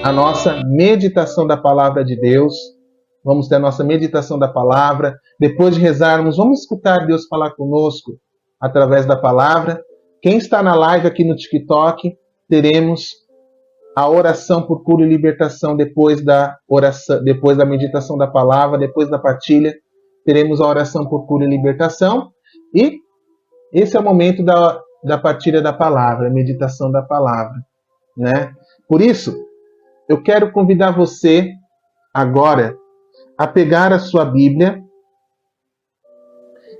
a nossa meditação da palavra de Deus. Vamos ter a nossa meditação da palavra. Depois de rezarmos, vamos escutar Deus falar conosco através da palavra. Quem está na live aqui no TikTok, teremos a oração por cura e libertação depois da oração, depois da meditação da palavra, depois da partilha, teremos a oração por cura e libertação. E esse é o momento da partilha da palavra, a meditação da palavra, né? Por isso, eu quero convidar você agora a pegar a sua Bíblia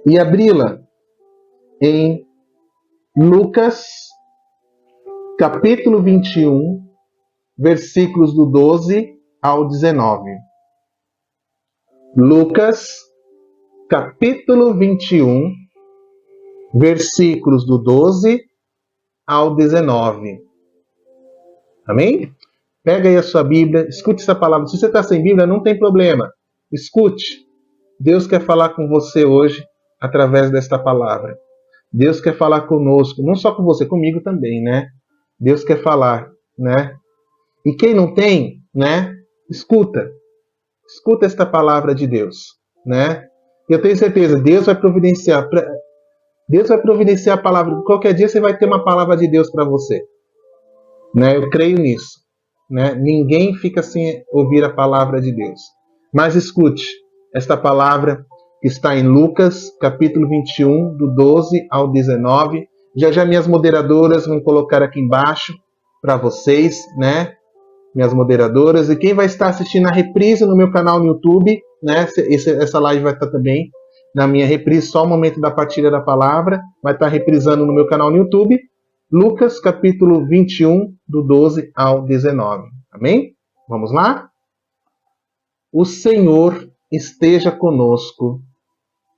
e abri-la em Lucas, capítulo 21, versículos do 12 ao 19. Lucas, capítulo 21, versículos do 12 ao 19. Amém? Pega aí a sua Bíblia, escute essa palavra. Se você está sem Bíblia, não tem problema. Escute. Deus quer falar com você hoje através desta palavra. Deus quer falar conosco, não só com você, comigo também, né? Deus quer falar, né? E quem não tem, né? Escuta. Escuta esta palavra de Deus, né? Eu tenho certeza, Deus vai providenciar. Deus vai providenciar a palavra. Qualquer dia você vai ter uma palavra de Deus para você, né? Eu creio nisso, né? Ninguém fica sem ouvir a palavra de Deus. Mas escute esta palavra que está em Lucas, capítulo 21, do 12 ao 19. Já minhas moderadoras vão colocar aqui embaixo para vocês, né? Minhas moderadoras. E quem vai estar assistindo a reprise no meu canal no YouTube, né? Essa live vai estar também na minha reprise, só o momento da partilha da palavra. Vai estar reprisando no meu canal no YouTube. Lucas, capítulo 21, do 12 ao 19. Amém? Vamos lá? O Senhor esteja conosco.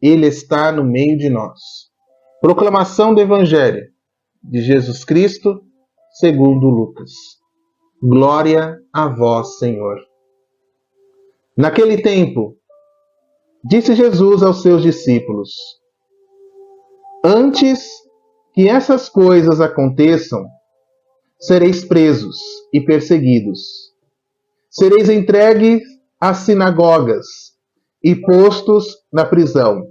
Ele está no meio de nós. Proclamação do Evangelho de Jesus Cristo, segundo Lucas. Glória a vós, Senhor. Naquele tempo, disse Jesus aos seus discípulos: Antes que essas coisas aconteçam, sereis presos e perseguidos. Sereis entregues às sinagogas e postos na prisão.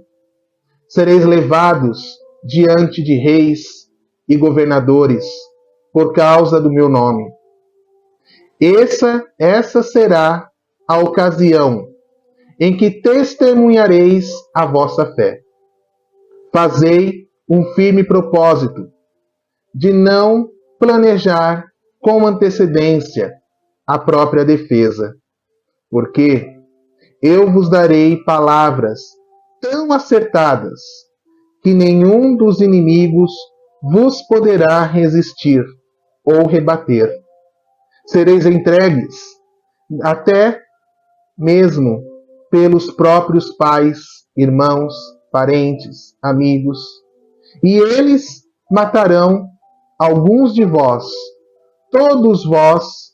Sereis levados diante de reis e governadores por causa do meu nome. Essa será a ocasião em que testemunhareis a vossa fé. Fazei um firme propósito de não planejar com antecedência a própria defesa, porque eu vos darei palavras tão acertadas que nenhum dos inimigos vos poderá resistir ou rebater. Sereis entregues até mesmo pelos próprios pais, irmãos, parentes, amigos, e eles matarão alguns de vós. Todos vos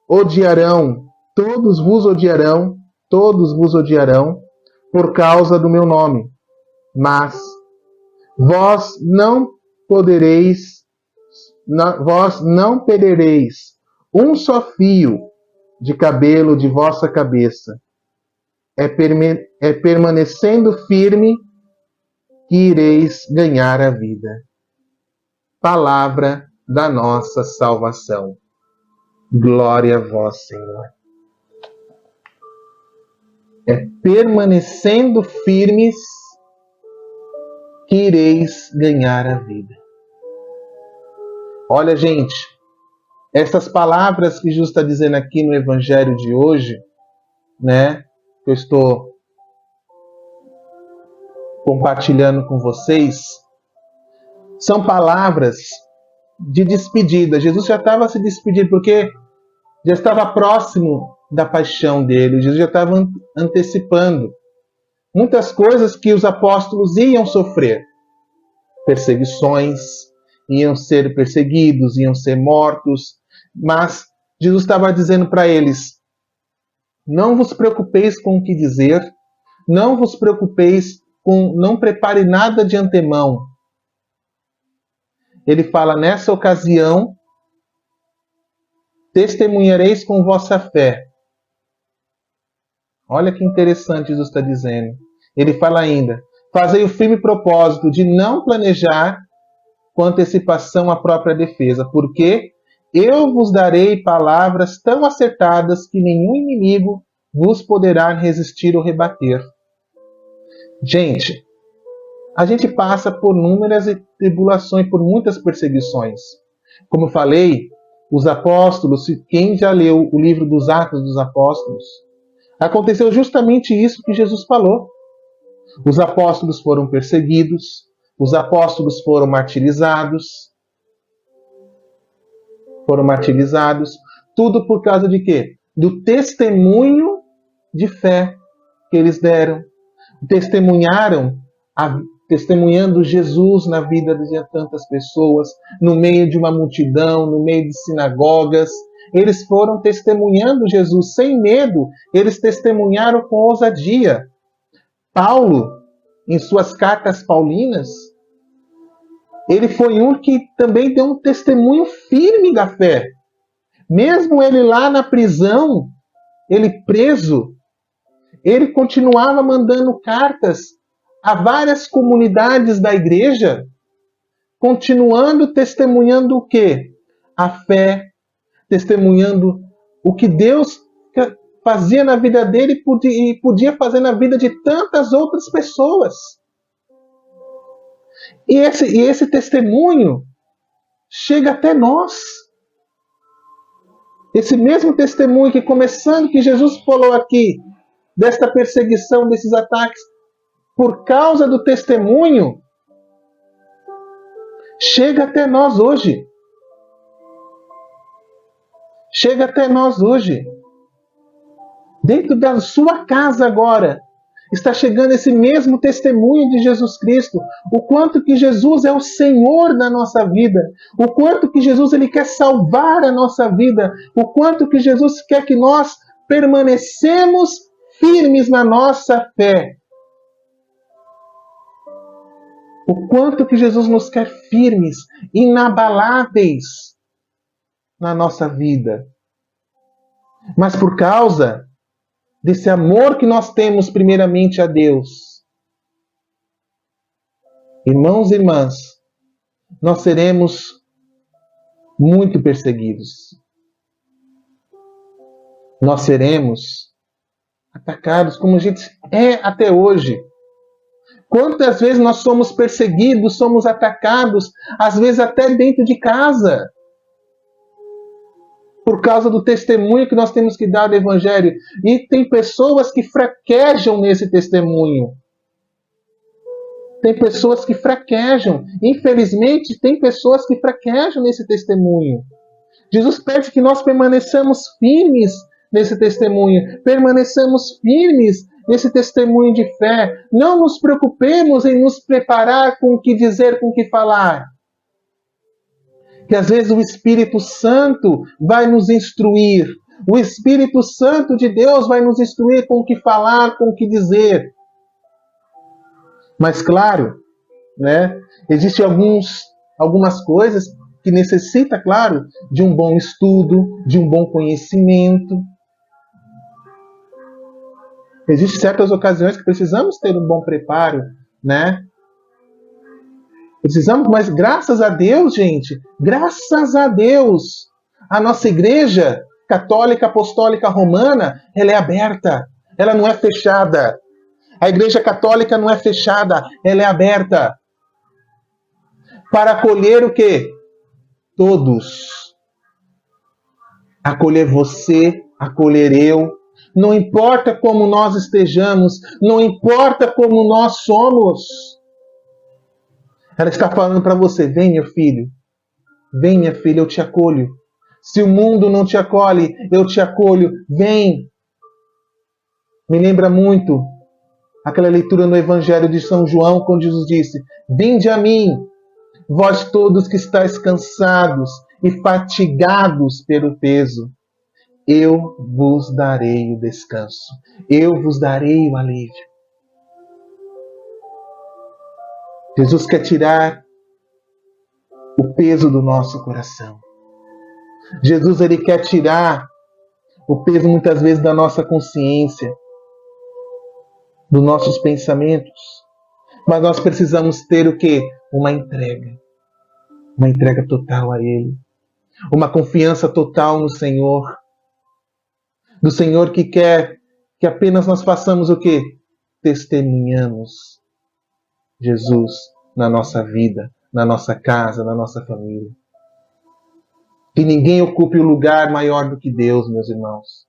odiarão por causa do meu nome. Mas vós não perdereis um só fio de cabelo de vossa cabeça. É permanecendo firme que ireis ganhar a vida. Palavra da nossa salvação. Glória a vós, Senhor. É permanecendo firmes que ireis ganhar a vida. Olha, gente, essas palavras que Jesus está dizendo aqui no Evangelho de hoje, né, que eu estou compartilhando com vocês, são palavras de despedida. Jesus já estava se despedindo, porque já estava próximo da paixão dele. Jesus já estava antecipando muitas coisas que os apóstolos iam sofrer. Perseguições, iam ser perseguidos, iam ser mortos. Mas Jesus estava dizendo para eles: não vos preocupeis com o que dizer, não vos preocupeis com, não prepare nada de antemão. Ele fala, nessa ocasião, testemunhareis com vossa fé. Olha que interessante Jesus está dizendo. Ele fala ainda, fazei o firme propósito de não planejar com antecipação a própria defesa, porque eu vos darei palavras tão acertadas que nenhum inimigo vos poderá resistir ou rebater. Gente, a gente passa por inúmeras tribulações, por muitas perseguições. Como eu falei, os apóstolos, quem já leu o livro dos Atos dos Apóstolos, aconteceu justamente isso que Jesus falou. Os apóstolos foram perseguidos, os apóstolos foram martirizados, tudo por causa de quê? Do testemunho de fé que eles deram. Testemunhando Jesus na vida de tantas pessoas, no meio de uma multidão, no meio de sinagogas. Eles foram testemunhando Jesus sem medo, eles testemunharam com ousadia. Paulo, em suas cartas paulinas, ele foi um que também deu um testemunho firme da fé. Mesmo ele lá na prisão, ele preso, ele continuava mandando cartas a várias comunidades da igreja, continuando testemunhando o quê? A fé, testemunhando o que Deus fazia na vida dele e podia fazer na vida de tantas outras pessoas. E esse testemunho chega até nós. Esse mesmo testemunho que começando, que Jesus falou aqui, desta perseguição, desses ataques, por causa do testemunho, chega até nós hoje. Chega até nós hoje. Dentro da sua casa agora, está chegando esse mesmo testemunho de Jesus Cristo. O quanto que Jesus é o Senhor da nossa vida. O quanto que Jesus ele quer salvar a nossa vida. O quanto que Jesus quer que nós permanecemos firmes na nossa fé. O quanto que Jesus nos quer firmes, inabaláveis na nossa vida. Mas por causa desse amor que nós temos primeiramente a Deus, irmãos e irmãs, nós seremos muito perseguidos. Nós seremos atacados como a gente é até hoje. Quantas vezes nós somos perseguidos, somos atacados, às vezes até dentro de casa, por causa do testemunho que nós temos que dar do Evangelho. E tem pessoas que fraquejam nesse testemunho. Tem pessoas que fraquejam. Infelizmente, tem pessoas que fraquejam nesse testemunho. Jesus pede que nós permaneçamos firmes nesse testemunho. Permaneçamos firmes nesse testemunho de fé. Não nos preocupemos em nos preparar com o que dizer, com o que falar. Que às vezes o Espírito Santo vai nos instruir. O Espírito Santo de Deus vai nos instruir com o que falar, com o que dizer. Mas claro, né, existem algumas coisas que necessitam, claro, de um bom estudo, de um bom conhecimento. Existem certas ocasiões que precisamos ter um bom preparo, né? Precisamos, mas graças a Deus, gente, graças a Deus, a nossa igreja católica apostólica romana, ela é aberta, ela não é fechada. A igreja católica não é fechada, ela é aberta. Para acolher o quê? Todos. Acolher você, acolher eu. Não importa como nós estejamos, não importa como nós somos. Ela está falando para você, vem meu filho, vem minha filha, eu te acolho. Se o mundo não te acolhe, eu te acolho, vem. Me lembra muito aquela leitura no Evangelho de São João, quando Jesus disse, vinde a mim, vós todos que estáis cansados e fatigados pelo peso, eu vos darei o descanso, eu vos darei o alívio. Jesus quer tirar o peso do nosso coração. Jesus, Ele quer tirar o peso muitas vezes da nossa consciência, dos nossos pensamentos. Mas nós precisamos ter o quê? Uma entrega total a Ele. Uma confiança total no Senhor. Do Senhor que quer que apenas nós façamos o quê? Testemunhamos Jesus na nossa vida, na nossa casa, na nossa família. Que ninguém ocupe o lugar maior do que Deus, meus irmãos.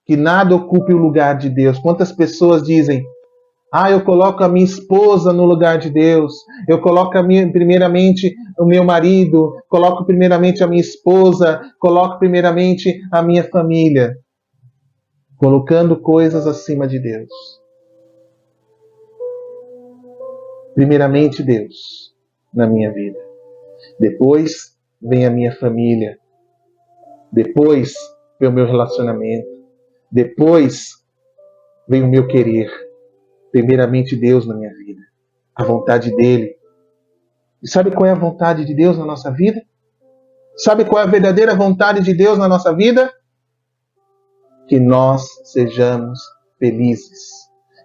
Que nada ocupe o lugar de Deus. Quantas pessoas dizem: eu coloco a minha esposa no lugar de Deus. Eu coloco primeiramente o meu marido. Coloco primeiramente a minha esposa. Coloco primeiramente a minha família. Colocando coisas acima de Deus. Primeiramente Deus na minha vida. Depois vem a minha família. Depois vem o meu relacionamento. Depois vem o meu querer. Primeiramente Deus na minha vida. A vontade dEle. E sabe qual é a vontade de Deus na nossa vida? Sabe qual é a verdadeira vontade de Deus na nossa vida? Que nós sejamos felizes.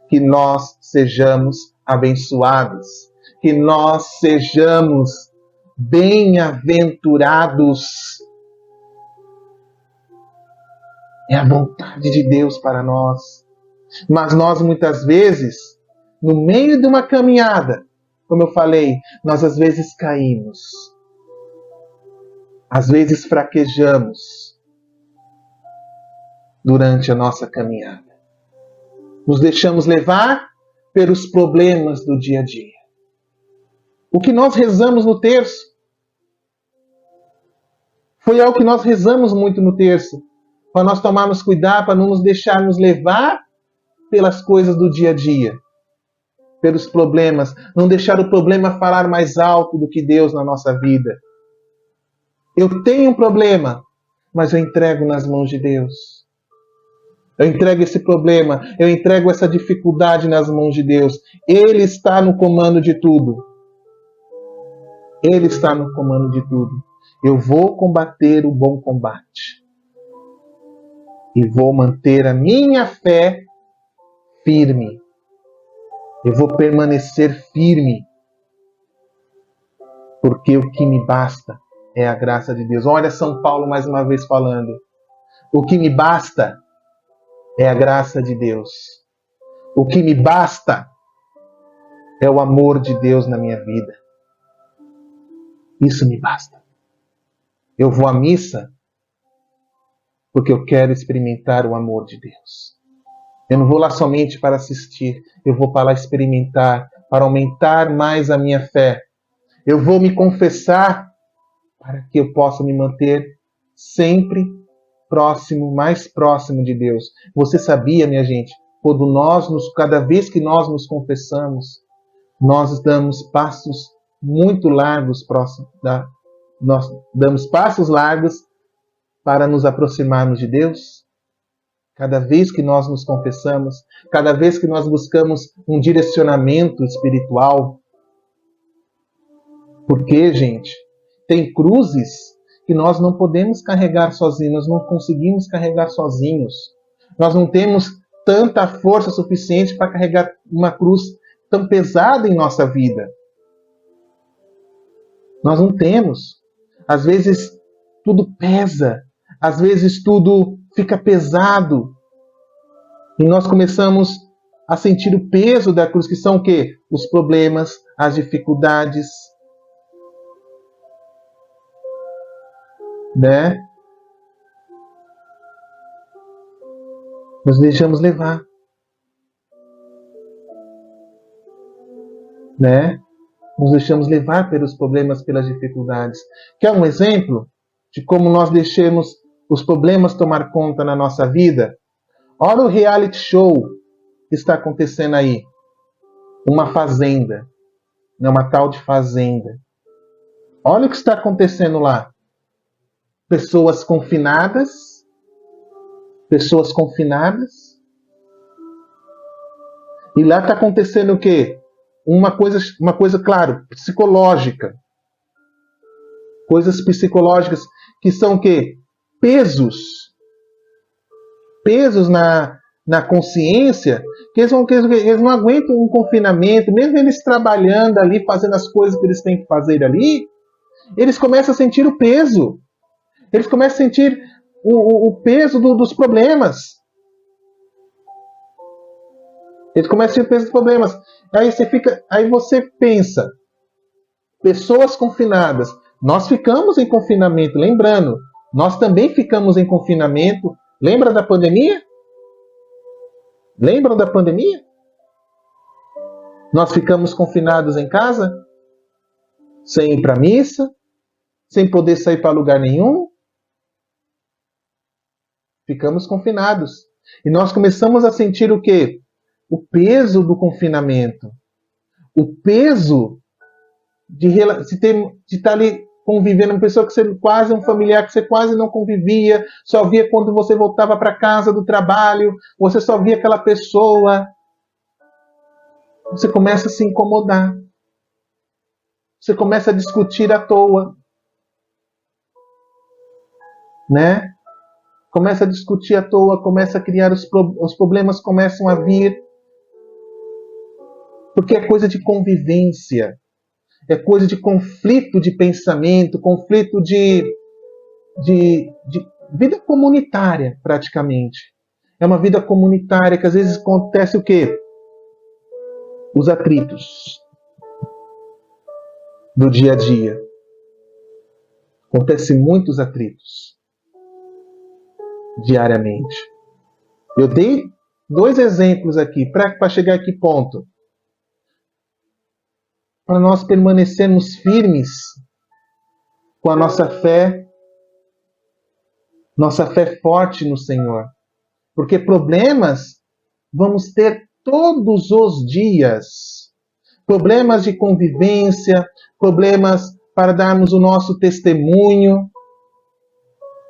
Que nós sejamos abençoados. Que nós sejamos bem-aventurados. É a vontade de Deus para nós. Mas nós muitas vezes, no meio de uma caminhada, como eu falei, nós às vezes caímos. Às vezes fraquejamos durante a nossa caminhada. Nos deixamos levar pelos problemas do dia a dia. O que nós rezamos no terço foi algo que nós rezamos muito no terço, para nós tomarmos cuidado, para não nos deixarmos levar pelas coisas do dia a dia, pelos problemas, não deixar o problema falar mais alto do que Deus na nossa vida. Eu tenho um problema, mas eu entrego nas mãos de Deus. Eu entrego esse problema, eu entrego essa dificuldade nas mãos de Deus. Ele está no comando de tudo. Ele está no comando de tudo. Eu vou combater o bom combate. E vou manter a minha fé firme. Eu vou permanecer firme. Porque o que me basta é a graça de Deus. Olha São Paulo mais uma vez falando. O que me basta é a graça de Deus. O que me basta é o amor de Deus na minha vida. Isso me basta. Eu vou à missa porque eu quero experimentar o amor de Deus. Eu não vou lá somente para assistir. Eu vou para lá experimentar, para aumentar mais a minha fé. Eu vou me confessar para que eu possa me manter sempre próximo, mais próximo de Deus. Você sabia, minha gente, cada vez que nós nos confessamos, nós damos passos muito largos nós damos passos largos para nos aproximarmos de Deus? Cada vez que nós nos confessamos, cada vez que nós buscamos um direcionamento espiritual. Porque, gente, tem cruzes que nós não podemos carregar sozinhos, nós não conseguimos carregar sozinhos. Nós não temos tanta força suficiente para carregar uma cruz tão pesada em nossa vida. Nós não temos. Às vezes tudo pesa, às vezes tudo fica pesado. E nós começamos a sentir o peso da cruz, que são o quê? Os problemas, as dificuldades, né? Nos deixamos levar, né? Nos deixamos levar pelos problemas, pelas dificuldades. Quer um exemplo de como nós deixamos os problemas tomar conta na nossa vida? Olha o reality show que está acontecendo aí. Uma fazenda, né? Uma tal de fazenda. Olha o que está acontecendo lá. Pessoas confinadas. E lá está acontecendo o quê? Uma coisa, claro, psicológica. Coisas psicológicas que são o quê? Pesos. Pesos na consciência, que eles não aguentam um confinamento, mesmo eles trabalhando ali, fazendo as coisas que eles têm que fazer ali, eles começam a sentir o peso. Eles começam a sentir o peso dos problemas. Eles começam a sentir o peso dos problemas. Aí você pensa, pessoas confinadas. Nós ficamos em confinamento, lembrando, nós também ficamos em confinamento. Lembra da pandemia? Lembram da pandemia? Nós ficamos confinados em casa, sem ir para a missa, sem poder sair para lugar nenhum. Ficamos confinados. E nós começamos a sentir o quê? O peso do confinamento. O peso de estar ali convivendo com uma pessoa que você quase, um familiar que você quase não convivia, só via quando você voltava para casa do trabalho, você só via aquela pessoa. Você começa a se incomodar. Você começa a discutir à toa. Né? Começa a discutir à toa, começa a criar os problemas começam a vir. Porque é coisa de convivência. É coisa de conflito de pensamento, conflito de vida comunitária, praticamente. É uma vida comunitária que às vezes acontece o quê? Os atritos do dia a dia. Acontecem muitos atritos diariamente. Eu dei 2 exemplos aqui para chegar a que ponto? Para nós permanecermos firmes com a nossa fé forte no Senhor. Porque problemas vamos ter todos os dias. Problemas de convivência, problemas para darmos o nosso testemunho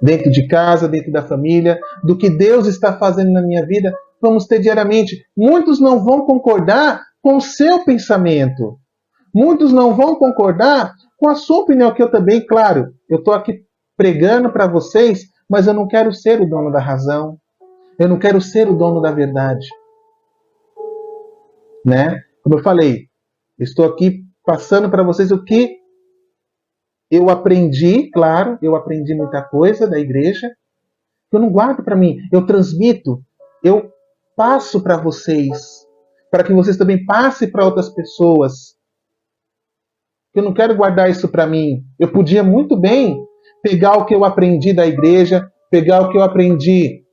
dentro de casa, dentro da família, do que Deus está fazendo na minha vida, vamos ter diariamente. Muitos não vão concordar com o seu pensamento. Muitos não vão concordar com a sua opinião, que eu também, claro, eu estou aqui pregando para vocês, mas eu não quero ser o dono da razão. Eu não quero ser o dono da verdade. Né? Como eu falei, estou aqui passando para vocês o que eu aprendi, claro, eu aprendi muita coisa da igreja, que eu não guardo para mim, eu transmito, eu passo para vocês, para que vocês também passem para outras pessoas. Eu não quero guardar isso para mim. Eu podia muito bem pegar o que eu aprendi da igreja, pegar o que eu aprendi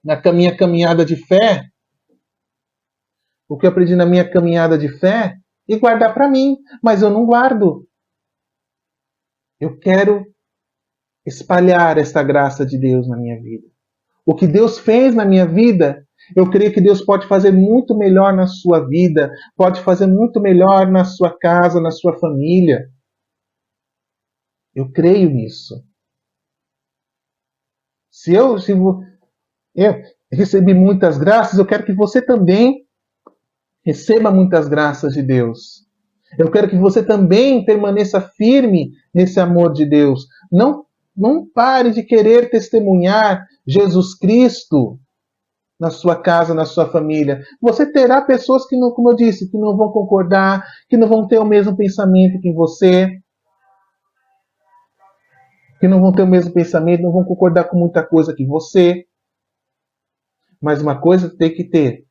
na minha caminhada de fé, o que eu aprendi na minha caminhada de fé, e guardar para mim. Mas eu não guardo. Eu quero espalhar esta graça de Deus na minha vida. O que Deus fez na minha vida, eu creio que Deus pode fazer muito melhor na sua vida, pode fazer muito melhor na sua casa, na sua família. Eu creio nisso. Se eu recebi muitas graças, eu quero que você também receba muitas graças de Deus. Eu quero que você também permaneça firme nesse amor de Deus. Não pare de querer testemunhar Jesus Cristo na sua casa, na sua família. Você terá pessoas que, como eu disse, que não vão concordar, que não vão ter o mesmo pensamento que você, que não vão ter o mesmo pensamento, não vão concordar com muita coisa que você. Mas uma coisa tem que ter,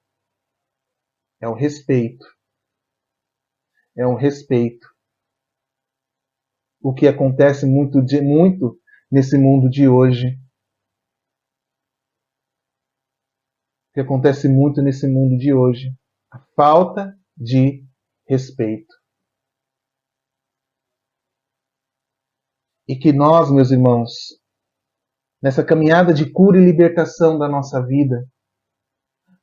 é o respeito. É um respeito. O que acontece muito nesse mundo de hoje. O que acontece muito nesse mundo de hoje. A falta de respeito. E que nós, meus irmãos, nessa caminhada de cura e libertação da nossa vida,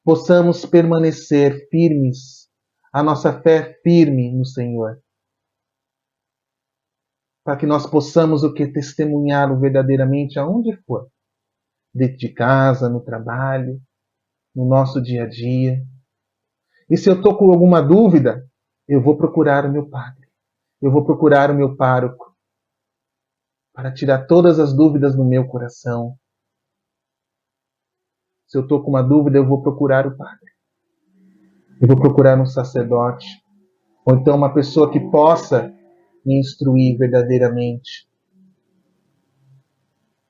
possamos permanecer firmes, a nossa fé firme no Senhor. Para que nós possamos o que? Testemunhá-lo verdadeiramente aonde for. Dentro de casa, no trabalho, no nosso dia a dia. E se eu estou com alguma dúvida, eu vou procurar o meu padre. Eu vou procurar o meu pároco. para tirar todas as dúvidas do meu coração. Se eu estou com uma dúvida, eu vou procurar o Padre. Eu vou procurar um sacerdote. Ou então uma pessoa que possa me instruir verdadeiramente.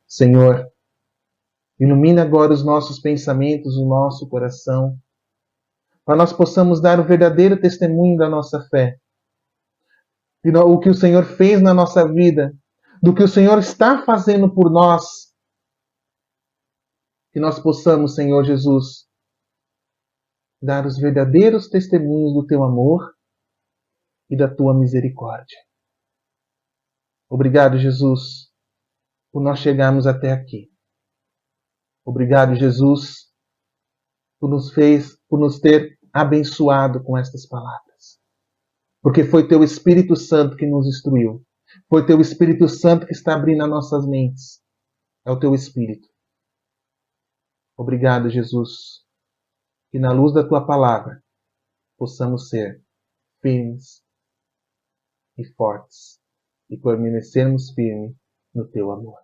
Senhor, ilumina agora os nossos pensamentos, o nosso coração, para nós possamos dar o verdadeiro testemunho da nossa fé. O que o Senhor fez na nossa vida, do que o Senhor está fazendo por nós. Que nós possamos, Senhor Jesus, dar os verdadeiros testemunhos do Teu amor e da Tua misericórdia. Obrigado, Jesus, por nós chegarmos até aqui. Obrigado, Jesus, por nos ter abençoado com estas palavras. Porque foi Teu Espírito Santo que nos instruiu. Foi Teu Espírito Santo que está abrindo as nossas mentes. É o Teu Espírito. Obrigado, Jesus, que na luz da Tua palavra possamos ser firmes e fortes e permanecermos firmes no Teu amor.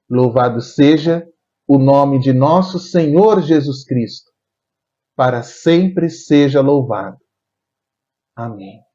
Louvado seja o nome de nosso Senhor Jesus Cristo, para sempre seja louvado. Amém.